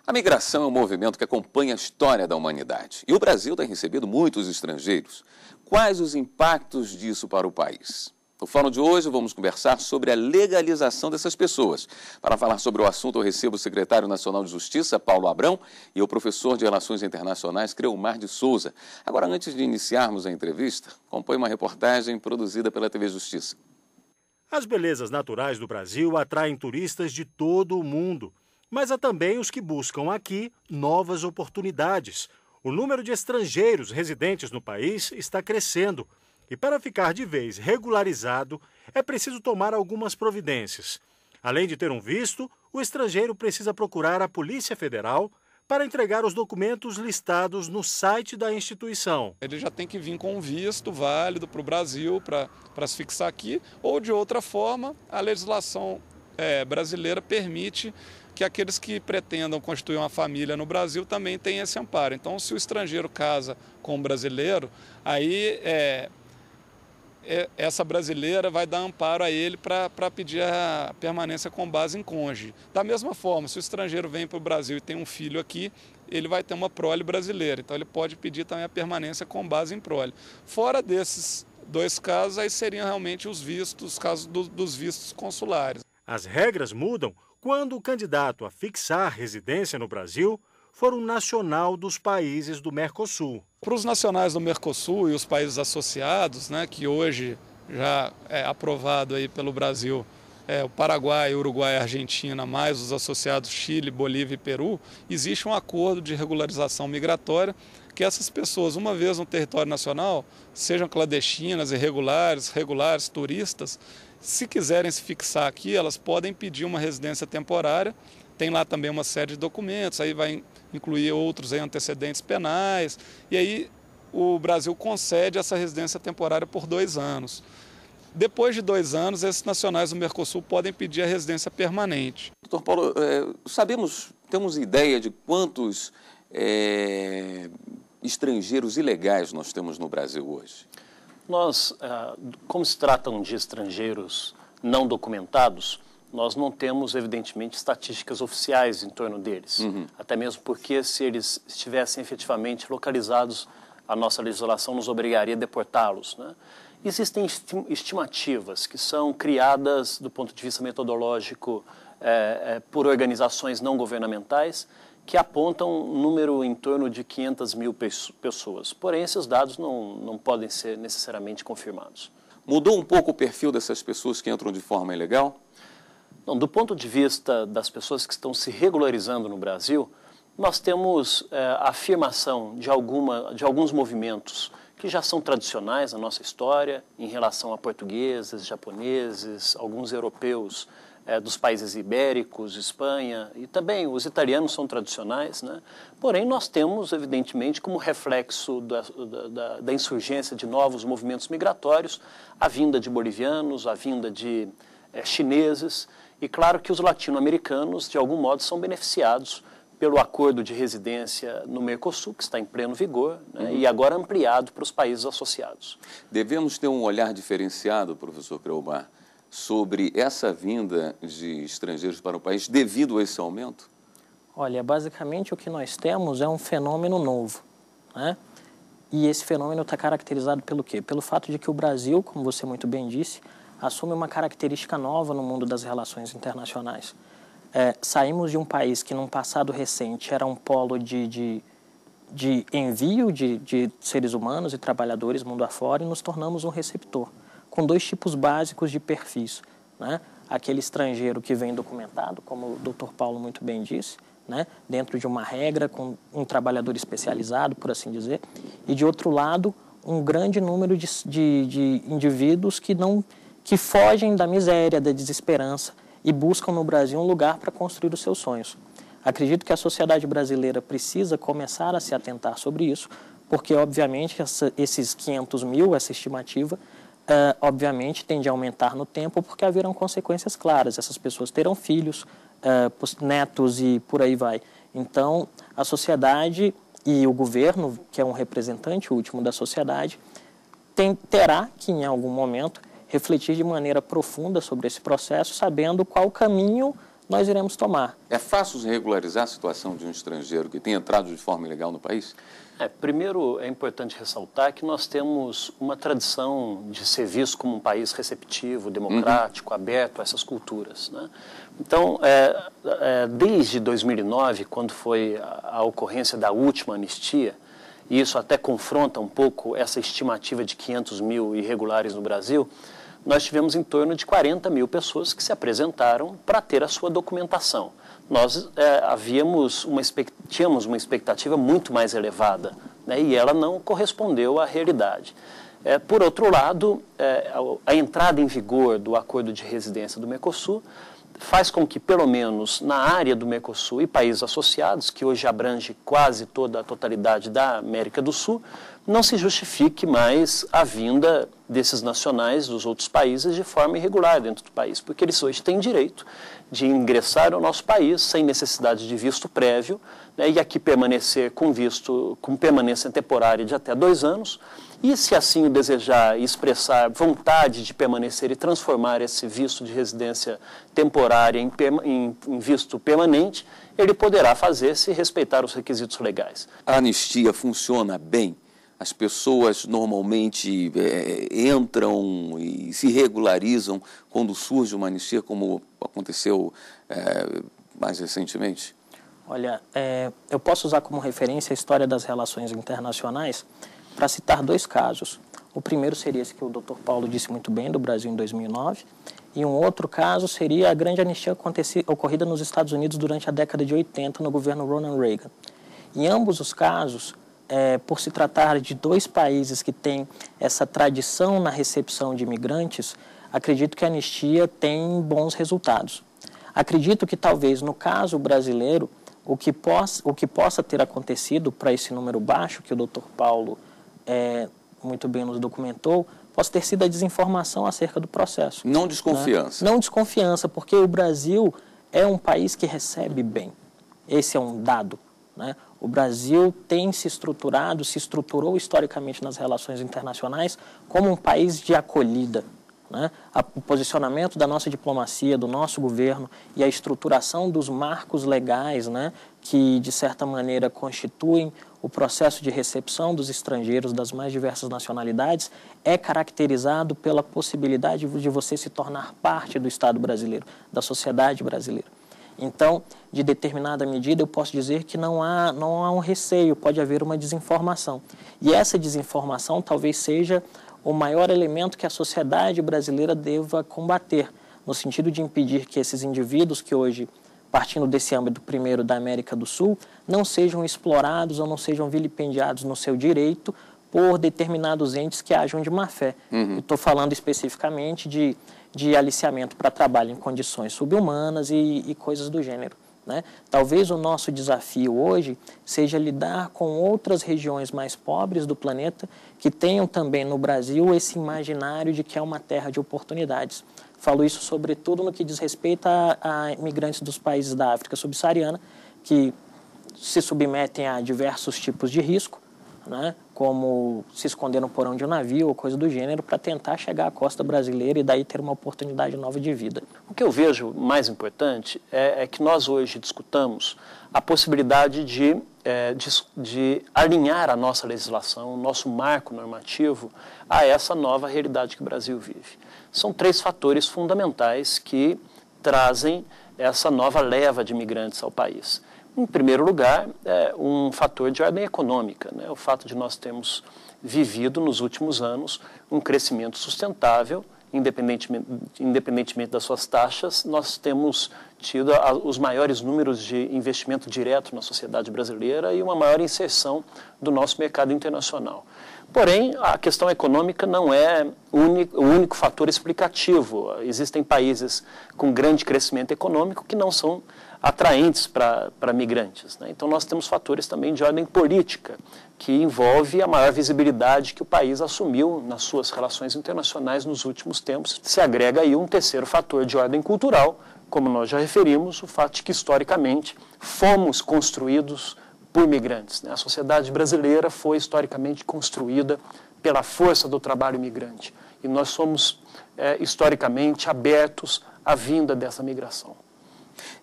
A migração é um movimento que acompanha a história da humanidade. E o Brasil tem recebido muitos estrangeiros. Quais os impactos disso para o país? No Fórum de hoje, vamos conversar sobre a legalização dessas pessoas. Para falar sobre o assunto, eu recebo o secretário nacional de Justiça, Paulo Abrão, e o professor de Relações Internacionais, Creumar de Souza. Agora, antes de iniciarmos a entrevista, acompanhe uma reportagem produzida pela TV Justiça. As belezas naturais do Brasil atraem turistas de todo o mundo, mas há também os que buscam aqui novas oportunidades. O número de estrangeiros residentes no país está crescendo. E para ficar de vez regularizado, é preciso tomar algumas providências. Além de ter um visto, o estrangeiro precisa procurar a Polícia Federal para entregar os documentos listados no site da instituição. Ele já tem que vir com um visto válido para o Brasil, para se fixar aqui, ou de outra forma, a legislação brasileira permite que aqueles que pretendam constituir uma família no Brasil também tenham esse amparo. Então, se o estrangeiro casa com um brasileiro, aí essa brasileira vai dar amparo a ele para pedir a permanência com base em cônjuge. Da mesma forma, se o estrangeiro vem para o Brasil e tem um filho aqui, ele vai ter uma prole brasileira, então ele pode pedir também a permanência com base em prole. Fora desses dois casos, aí seriam realmente os vistos, os casos dos vistos consulares. As regras mudam quando o candidato a fixar residência no Brasil for um nacional dos países do Mercosul. Para os nacionais do Mercosul e os países associados, que hoje já é aprovado aí pelo Brasil, o Paraguai, Uruguai e Argentina, mais os associados Chile, Bolívia e Peru, existe um acordo de regularização migratória que essas pessoas, uma vez no território nacional, sejam clandestinas, irregulares, regulares, turistas, se quiserem se fixar aqui, elas podem pedir uma residência temporária. Tem lá também uma série de documentos, aí vai incluir outros antecedentes penais, e aí o Brasil concede essa residência temporária por 2 anos. Depois de 2 anos, esses nacionais do Mercosul podem pedir a residência permanente. Doutor Paulo, temos ideia de quantos estrangeiros ilegais nós temos no Brasil hoje? Nós, como se tratam de estrangeiros não documentados, nós não temos, evidentemente, estatísticas oficiais em torno deles. Até mesmo porque, se eles estivessem efetivamente localizados, a nossa legislação nos obrigaria a deportá-los, Existem estimativas que são criadas do ponto de vista metodológico por organizações não governamentais que apontam um número em torno de 500 mil pessoas. Porém, esses dados não podem ser necessariamente confirmados. Mudou um pouco o perfil dessas pessoas que entram de forma ilegal? Não, do ponto de vista das pessoas que estão se regularizando no Brasil, nós temos a afirmação de alguns movimentos que já são tradicionais na nossa história em relação a portugueses, japoneses, alguns europeus dos países ibéricos, Espanha, e também os italianos são tradicionais, Porém, nós temos, evidentemente, como reflexo da insurgência de novos movimentos migratórios, a vinda de bolivianos, a vinda de chineses, e claro que os latino-americanos, de algum modo, são beneficiados pelo acordo de residência no Mercosul, que está em pleno vigor, e agora ampliado para os países associados. Devemos ter um olhar diferenciado, professor Creumar, sobre essa vinda de estrangeiros para o país devido a esse aumento? Olha, basicamente o que nós temos é um fenômeno novo, E esse fenômeno está caracterizado pelo quê? Pelo fato de que o Brasil, como você muito bem disse, assume uma característica nova no mundo das relações internacionais. Saímos de um país que, num passado recente, era um polo de envio de seres humanos e trabalhadores mundo afora e nos tornamos um receptor, com 2 tipos básicos de perfis. Aquele estrangeiro que vem documentado, como o Dr. Paulo muito bem disse, dentro de uma regra, com um trabalhador especializado, por assim dizer, e, de outro lado, um grande número de indivíduos que fogem da miséria, da desesperança e buscam no Brasil um lugar para construir os seus sonhos. Acredito que a sociedade brasileira precisa começar a se atentar sobre isso, porque, obviamente, esses 500 mil, essa estimativa, obviamente, tende a aumentar no tempo, porque haverão consequências claras. Essas pessoas terão filhos, netos e por aí vai. Então, a sociedade e o governo, que é um representante último da sociedade, terá que, em algum momento, refletir de maneira profunda sobre esse processo, sabendo qual o caminho nós iremos tomar. É fácil regularizar a situação de um estrangeiro que tem entrado de forma ilegal no país? Primeiro, é importante ressaltar que nós temos uma tradição de ser visto como um país receptivo, democrático, aberto a essas culturas, né? Então, desde 2009, quando foi a ocorrência da última anistia, e isso até confronta um pouco essa estimativa de 500 mil irregulares no Brasil, nós tivemos em torno de 40 mil pessoas que se apresentaram para ter a sua documentação. Nós tínhamos uma expectativa muito mais elevada, né, e ela não correspondeu à realidade. Por outro lado, a entrada em vigor do acordo de residência do Mercosul faz com que, pelo menos na área do Mercosul e países associados, que hoje abrange quase toda a totalidade da América do Sul, não se justifique mais a vinda desses nacionais dos outros países de forma irregular dentro do país, porque eles hoje têm direito de ingressar ao nosso país sem necessidade de visto prévio, né, e aqui permanecer com permanência temporária de até 2 anos, e se assim o desejar e expressar vontade de permanecer e transformar esse visto de residência temporária em visto permanente, ele poderá fazer se respeitar os requisitos legais. A anistia funciona bem? As pessoas normalmente entram e se regularizam quando surge uma anistia, como aconteceu mais recentemente? Olha, eu posso usar como referência a história das relações internacionais para citar 2 casos. O primeiro seria esse que o Dr. Paulo disse muito bem, do Brasil em 2009, e um outro caso seria a grande anistia ocorrida nos Estados Unidos durante a década de 80, no governo Ronald Reagan. Em ambos os casos, por se tratar de 2 países que têm essa tradição na recepção de imigrantes, acredito que a anistia tem bons resultados. Acredito que talvez no caso brasileiro, o que possa ter acontecido para esse número baixo, que o Dr. Paulo muito bem nos documentou, possa ter sido a desinformação acerca do processo. Não desconfiança. Né? Não desconfiança, porque o Brasil é um país que recebe bem. Esse é um dado, né? O Brasil tem se estruturou historicamente nas relações internacionais como um país de acolhida, né? O posicionamento da nossa diplomacia, do nosso governo e a estruturação dos marcos legais, né, que, de certa maneira, constituem o processo de recepção dos estrangeiros das mais diversas nacionalidades, é caracterizado pela possibilidade de você se tornar parte do Estado brasileiro, da sociedade brasileira. Então, de determinada medida, eu posso dizer que não há um receio, pode haver uma desinformação. E essa desinformação talvez seja o maior elemento que a sociedade brasileira deva combater, no sentido de impedir que esses indivíduos que hoje, partindo desse âmbito primeiro da América do Sul, não sejam explorados ou não sejam vilipendiados no seu direito por determinados entes que ajam de má fé. Estou falando especificamente de aliciamento para trabalho em condições subhumanas e coisas do gênero, né? Talvez o nosso desafio hoje seja lidar com outras regiões mais pobres do planeta que tenham também no Brasil esse imaginário de que é uma terra de oportunidades. Falo isso sobretudo no que diz respeito a imigrantes dos países da África subsaariana que se submetem a diversos tipos de risco, né, como se esconder no porão de um navio ou coisa do gênero, para tentar chegar à costa brasileira e daí ter uma oportunidade nova de vida. O que eu vejo mais importante é que nós hoje discutamos a possibilidade de alinhar a nossa legislação, o nosso marco normativo a essa nova realidade que o Brasil vive. São 3 fatores fundamentais que trazem essa nova leva de imigrantes ao país. Em primeiro lugar, um fator de ordem econômica, né? O fato de nós termos vivido nos últimos anos um crescimento sustentável, independentemente das suas taxas, nós temos tido os maiores números de investimento direto na sociedade brasileira e uma maior inserção do nosso mercado internacional. Porém, a questão econômica não é o único fator explicativo. Existem países com grande crescimento econômico que não são atraentes para migrantes, né? Então, nós temos fatores também de ordem política, que envolve a maior visibilidade que o país assumiu nas suas relações internacionais nos últimos tempos. Se agrega aí um terceiro fator de ordem cultural, como nós já referimos, o fato de que, historicamente, fomos construídos por migrantes, né? A sociedade brasileira foi historicamente construída pela força do trabalho imigrante. E nós somos, historicamente, abertos à vinda dessa migração.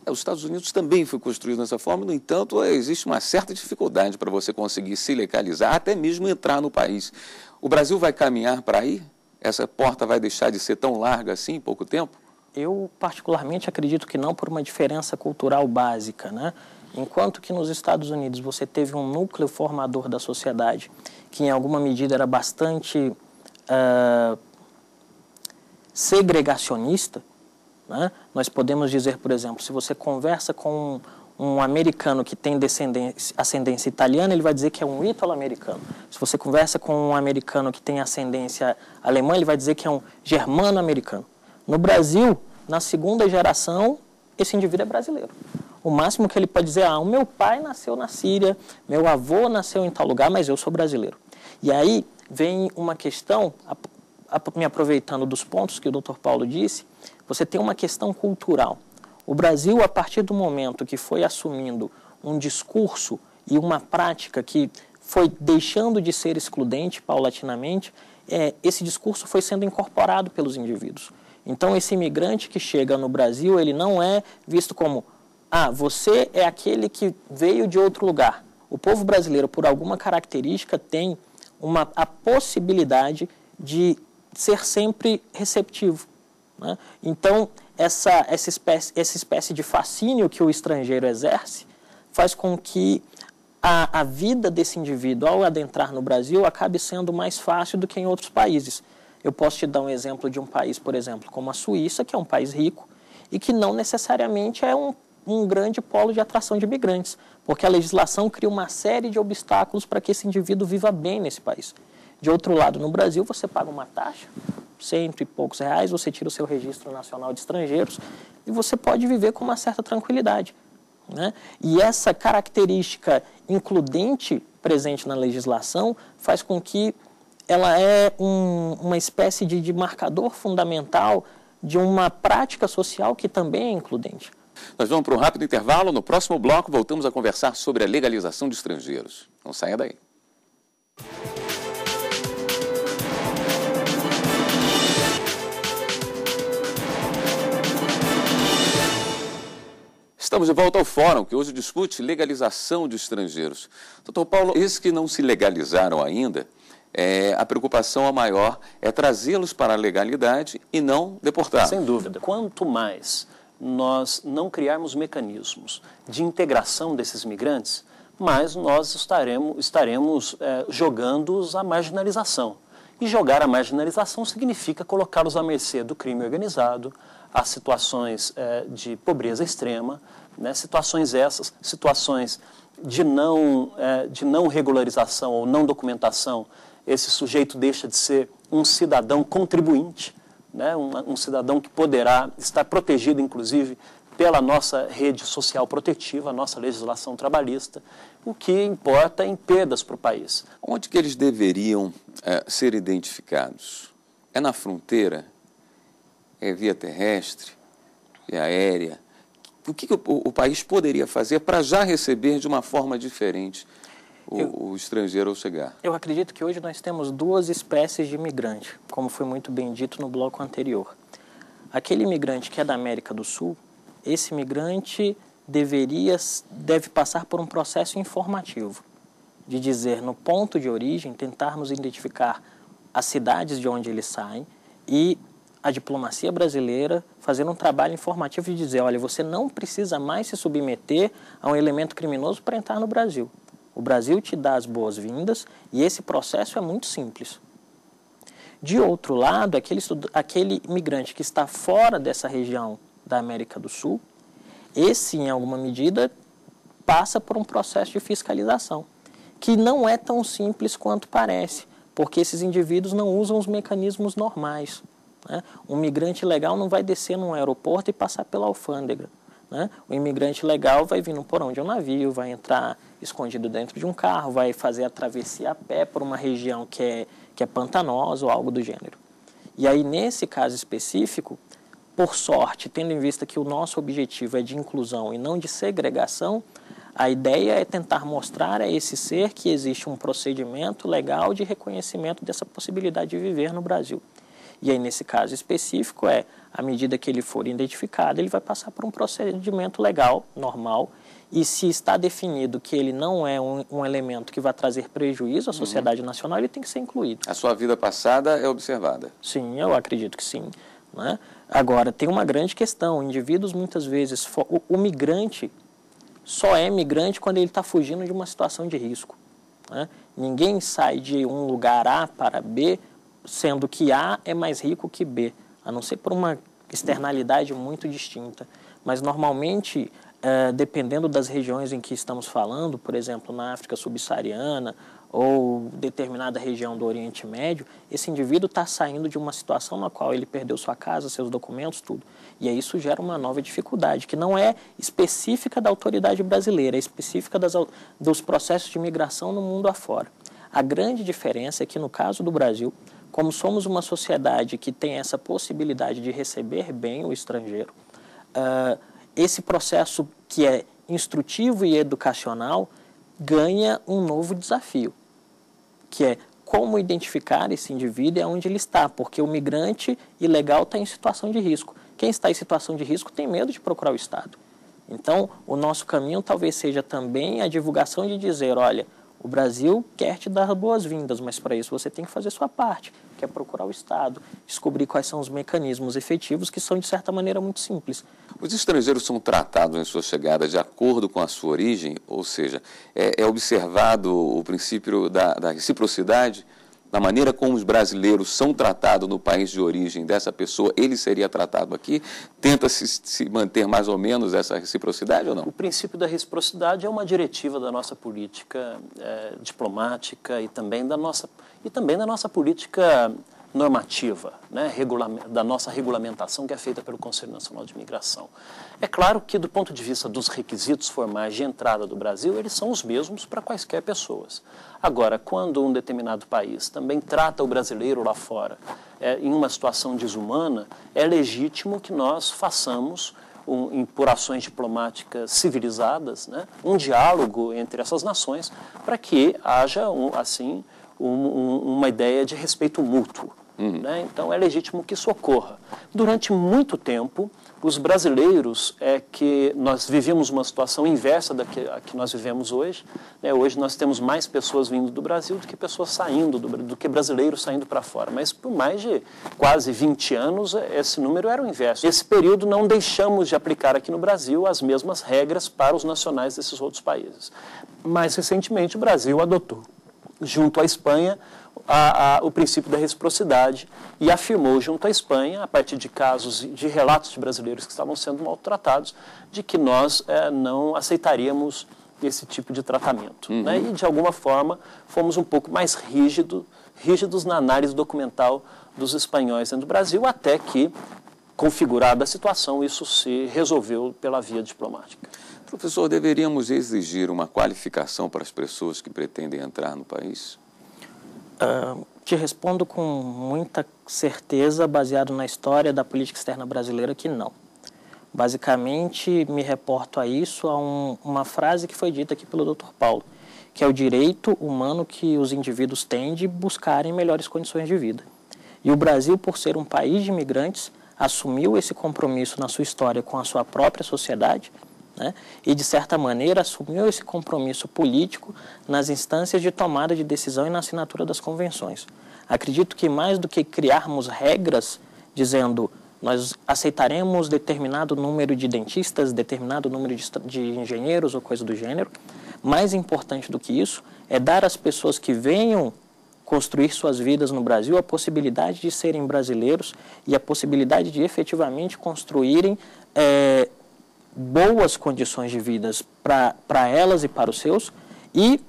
Os Estados Unidos também foi construído dessa forma, no entanto, existe uma certa dificuldade para você conseguir se legalizar, até mesmo entrar no país. O Brasil vai caminhar para aí? Essa porta vai deixar de ser tão larga assim em pouco tempo? Eu, particularmente, acredito que não, por uma diferença cultural básica, né? Enquanto que nos Estados Unidos você teve um núcleo formador da sociedade que, em alguma medida, era bastante segregacionista, né? Nós podemos dizer, por exemplo, se você conversa com um americano que tem ascendência italiana, ele vai dizer que é um ítalo-americano. Se você conversa com um americano que tem ascendência alemã, ele vai dizer que é um germano-americano. No Brasil, na segunda geração, esse indivíduo é brasileiro. O máximo que ele pode dizer, o meu pai nasceu na Síria, meu avô nasceu em tal lugar, mas eu sou brasileiro. E aí vem uma questão, me aproveitando dos pontos que o Dr. Paulo disse, você tem uma questão cultural. O Brasil, a partir do momento que foi assumindo um discurso e uma prática que foi deixando de ser excludente paulatinamente, esse discurso foi sendo incorporado pelos indivíduos. Então, esse imigrante que chega no Brasil, ele não é visto como, você é aquele que veio de outro lugar. O povo brasileiro, por alguma característica, tem a possibilidade de ser sempre receptivo, né? Então, essa espécie de fascínio que o estrangeiro exerce faz com que a vida desse indivíduo, ao adentrar no Brasil, acabe sendo mais fácil do que em outros países. Eu posso te dar um exemplo de um país, por exemplo, como a Suíça, que é um país rico e que não necessariamente é um grande polo de atração de imigrantes, porque a legislação cria uma série de obstáculos para que esse indivíduo viva bem nesse país. De outro lado, no Brasil, você paga uma taxa, R$100 e poucos, você tira o seu registro nacional de estrangeiros e você pode viver com uma certa tranquilidade, né? E essa característica includente presente na legislação faz com que ela é uma espécie de marcador fundamental de uma prática social que também é includente. Nós vamos para um rápido intervalo. No próximo bloco, voltamos a conversar sobre a legalização de estrangeiros. Não saia daí. Estamos de volta ao fórum, que hoje discute legalização de estrangeiros. Doutor Paulo, esses que não se legalizaram ainda, a preocupação maior é trazê-los para a legalidade e não deportá-los. Sem dúvida. Quanto mais nós não criarmos mecanismos de integração desses migrantes, mais nós estaremos jogando-os à marginalização. E jogar a marginalização significa colocá-los à mercê do crime organizado, a situações de pobreza extrema, né? Situações de não regularização ou não documentação. Esse sujeito deixa de ser um cidadão contribuinte, né? Um cidadão que poderá estar protegido, inclusive, pela nossa rede social protetiva, a nossa legislação trabalhista, o que importa em perdas para o país. Onde que eles deveriam ser identificados? É na fronteira? É via terrestre? Via aérea? O que o país poderia fazer para já receber de uma forma diferente o estrangeiro ao chegar? Eu acredito que hoje nós temos duas espécies de imigrante, como foi muito bem dito no bloco anterior. Aquele imigrante que é da América do Sul, esse imigrante deve passar por um processo informativo, de dizer, no ponto de origem, tentarmos identificar as cidades de onde eles saem e a diplomacia brasileira fazer um trabalho informativo de dizer, olha, você não precisa mais se submeter a um elemento criminoso para entrar no Brasil. O Brasil te dá as boas-vindas e esse processo é muito simples. De outro lado, aquele imigrante que está fora dessa região da América do Sul, esse, em alguma medida, passa por um processo de fiscalização, que não é tão simples quanto parece, porque esses indivíduos não usam os mecanismos normais, né? Um imigrante legal não vai descer num aeroporto e passar pela alfândega, né? O imigrante legal vai vir no porão de um navio, vai entrar escondido dentro de um carro, vai fazer a travessia a pé por uma região que é pantanosa ou algo do gênero. E aí, nesse caso específico, por sorte, tendo em vista que o nosso objetivo é de inclusão e não de segregação, a ideia é tentar mostrar a esse ser que existe um procedimento legal de reconhecimento dessa possibilidade de viver no Brasil. E aí, nesse caso específico, à medida que ele for identificado, ele vai passar por um procedimento legal, normal, e se está definido que ele não é um elemento que vai trazer prejuízo à sociedade nacional, ele tem que ser incluído. A sua vida passada é observada? Sim, eu acredito que sim. Né? Agora, tem uma grande questão. Indivíduos, muitas vezes, o migrante só é migrante quando ele está fugindo de uma situação de risco. Né? Ninguém sai de um lugar A para B, sendo que A é mais rico que B, a não ser por uma externalidade muito distinta. Mas, normalmente, dependendo das regiões em que estamos falando, por exemplo, na África subsaariana ou determinada região do Oriente Médio, esse indivíduo está saindo de uma situação na qual ele perdeu sua casa, seus documentos, tudo. E aí isso gera uma nova dificuldade, que não é específica da autoridade brasileira, é específica dos processos de migração no mundo afora. A grande diferença é que, no caso do Brasil, como somos uma sociedade que tem essa possibilidade de receber bem o estrangeiro, esse processo que é instrutivo e educacional ganha um novo desafio, que é como identificar esse indivíduo e onde ele está, porque o migrante ilegal está em situação de risco. Quem está em situação de risco tem medo de procurar o Estado. Então, o nosso caminho talvez seja também a divulgação de dizer, olha, o Brasil quer te dar boas-vindas, mas para isso você tem que fazer sua parte, que é procurar o Estado, descobrir quais são os mecanismos efetivos, que são, de certa maneira, muito simples. Os estrangeiros são tratados em sua chegada de acordo com a sua origem, ou seja, é observado o princípio da reciprocidade, na maneira como os brasileiros são tratados no país de origem dessa pessoa, ele seria tratado aqui? Tenta-se se manter mais ou menos essa reciprocidade ou não? O princípio da reciprocidade é uma diretiva da nossa política diplomática e também da nossa política normativa, né, da nossa regulamentação que é feita pelo Conselho Nacional de Imigração. É claro que, do ponto de vista dos requisitos formais de entrada do Brasil, eles são os mesmos para quaisquer pessoas. Agora, quando um determinado país também trata o brasileiro lá fora em uma situação desumana, é legítimo que nós façamos, por ações diplomáticas civilizadas, né, um diálogo entre essas nações para que haja, uma ideia de respeito mútuo. Né? Então, é legítimo que isso ocorra. Durante muito tempo, os brasileiros que nós vivíamos uma situação inversa da que nós vivemos hoje. Né? Hoje nós temos mais pessoas vindo do Brasil do que pessoas saindo, do que brasileiros saindo para fora. Mas por mais de quase 20 anos, esse número era o inverso. Nesse período, não deixamos de aplicar aqui no Brasil as mesmas regras para os nacionais desses outros países. Mais recentemente, o Brasil adotou, junto à Espanha, o princípio da reciprocidade e afirmou junto à Espanha, a partir de casos, de relatos de brasileiros que estavam sendo maltratados, de que nós não aceitaríamos esse tipo de tratamento. Né? E, de alguma forma, fomos um pouco mais rígidos na análise documental dos espanhóis dentro do Brasil, até que, configurada a situação, isso se resolveu pela via diplomática. Professor, deveríamos exigir uma qualificação para as pessoas que pretendem entrar no país? Te respondo com muita certeza, baseado na história da política externa brasileira, que não. Basicamente, me reporto a isso, a uma frase que foi dita aqui pelo Dr. Paulo, que é o direito humano que os indivíduos têm de buscarem melhores condições de vida. E o Brasil, por ser um país de imigrantes, assumiu esse compromisso na sua história com a sua própria sociedade, né? E, de certa maneira, assumiu esse compromisso político nas instâncias de tomada de decisão e na assinatura das convenções. Acredito que, mais do que criarmos regras dizendo nós aceitaremos determinado número de dentistas, determinado número de engenheiros ou coisa do gênero, mais importante do que isso é dar às pessoas que venham construir suas vidas no Brasil a possibilidade de serem brasileiros e a possibilidade de efetivamente construírem boas condições de vida para elas e para os seus e,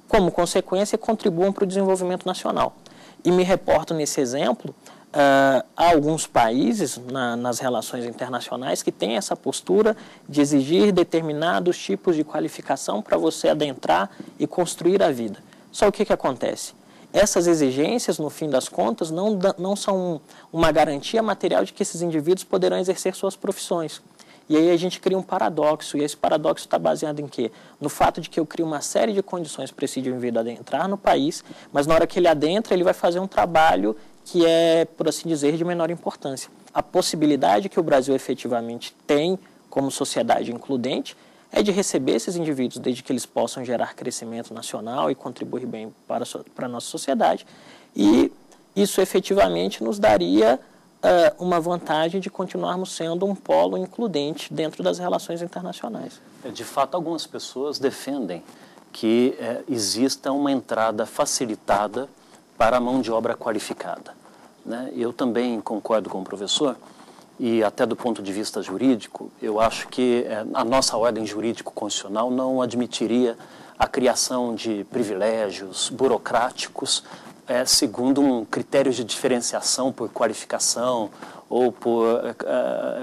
como consequência, contribuam para o desenvolvimento nacional. E me reporto nesse exemplo há alguns países nas relações internacionais que têm essa postura de exigir determinados tipos de qualificação para você adentrar e construir a vida. Só o que acontece? Essas exigências, no fim das contas, não são uma garantia material de que esses indivíduos poderão exercer suas profissões. E aí a gente cria um paradoxo, e esse paradoxo está baseado em quê? No fato de que eu crio uma série de condições para esse indivíduo adentrar no país, mas na hora que ele adentra, ele vai fazer um trabalho que é, por assim dizer, de menor importância. a possibilidade que o Brasil efetivamente tem como sociedade includente é de receber esses indivíduos desde que eles possam gerar crescimento nacional e contribuir bem para a nossa sociedade. E isso efetivamente nos daria uma vantagem de continuarmos sendo um polo includente dentro das relações internacionais. De fato, algumas pessoas defendem que exista uma entrada facilitada para a mão de obra qualificada, né? Eu também concordo com o professor, e até do ponto de vista jurídico, eu acho que a nossa ordem jurídico-constitucional não admitiria a criação de privilégios burocráticos segundo um critério de diferenciação por qualificação ou por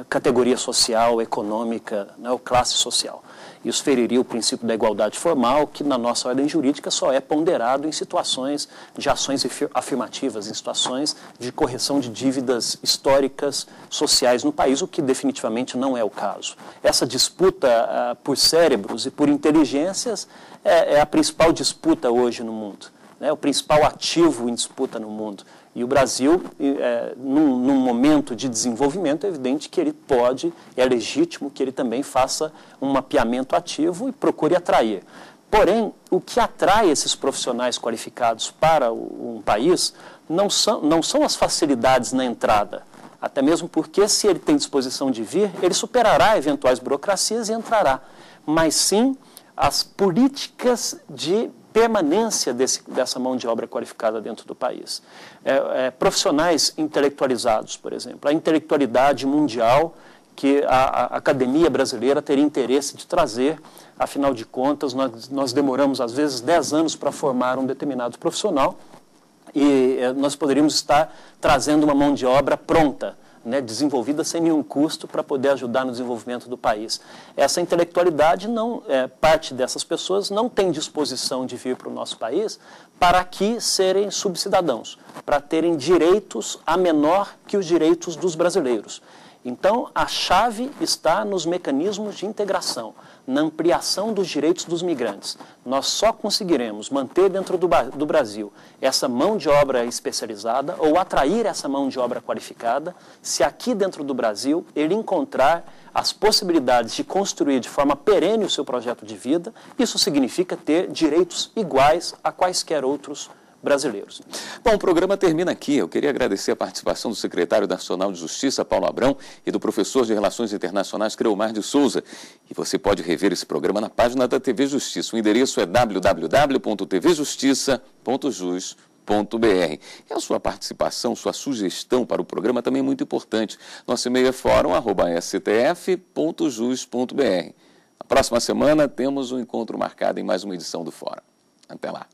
categoria social, econômica, né, ou classe social. Isso feriria o princípio da igualdade formal, que na nossa ordem jurídica só é ponderado em situações de ações afirmativas, em situações de correção de dívidas históricas, sociais no país, o que definitivamente não é o caso. Essa disputa por cérebros e por inteligências é a principal disputa hoje no mundo, né, o principal ativo em disputa no mundo. E o Brasil, num momento de desenvolvimento, é evidente que ele pode, é legítimo que ele também faça um mapeamento ativo e procure atrair. Porém, o que atrai esses profissionais qualificados para um país não são as facilidades na entrada, até mesmo porque, se ele tem disposição de vir, ele superará eventuais burocracias e entrará, mas sim as políticas de permanência dessa mão de obra qualificada dentro do país. Profissionais intelectualizados, por exemplo, a intelectualidade mundial que a academia brasileira teria interesse de trazer, afinal de contas, nós demoramos às vezes 10 anos para formar um determinado profissional e nós poderíamos estar trazendo uma mão de obra pronta, né, desenvolvida sem nenhum custo para poder ajudar no desenvolvimento do país. Essa intelectualidade, parte dessas pessoas não tem disposição de vir para o nosso país para aqui serem subcidadãos, para terem direitos a menor que os direitos dos brasileiros. Então, a chave está nos mecanismos de integração, na ampliação dos direitos dos migrantes. Nós só conseguiremos manter dentro do Brasil essa mão de obra especializada ou atrair essa mão de obra qualificada se aqui dentro do Brasil ele encontrar as possibilidades de construir de forma perene o seu projeto de vida. Isso significa ter direitos iguais a quaisquer outros brasileiros. Bom, o programa termina aqui. Eu queria agradecer a participação do secretário nacional de Justiça, Paulo Abrão, e do professor de Relações Internacionais, Creomar de Souza. E você pode rever esse programa na página da TV Justiça. O endereço é www.tvjustiça.jus.br. E a sua participação, sua sugestão para o programa também é muito importante. Nosso e-mail é fórum@stf.jus.br. Na próxima semana temos um encontro marcado em mais uma edição do Fórum. Até lá.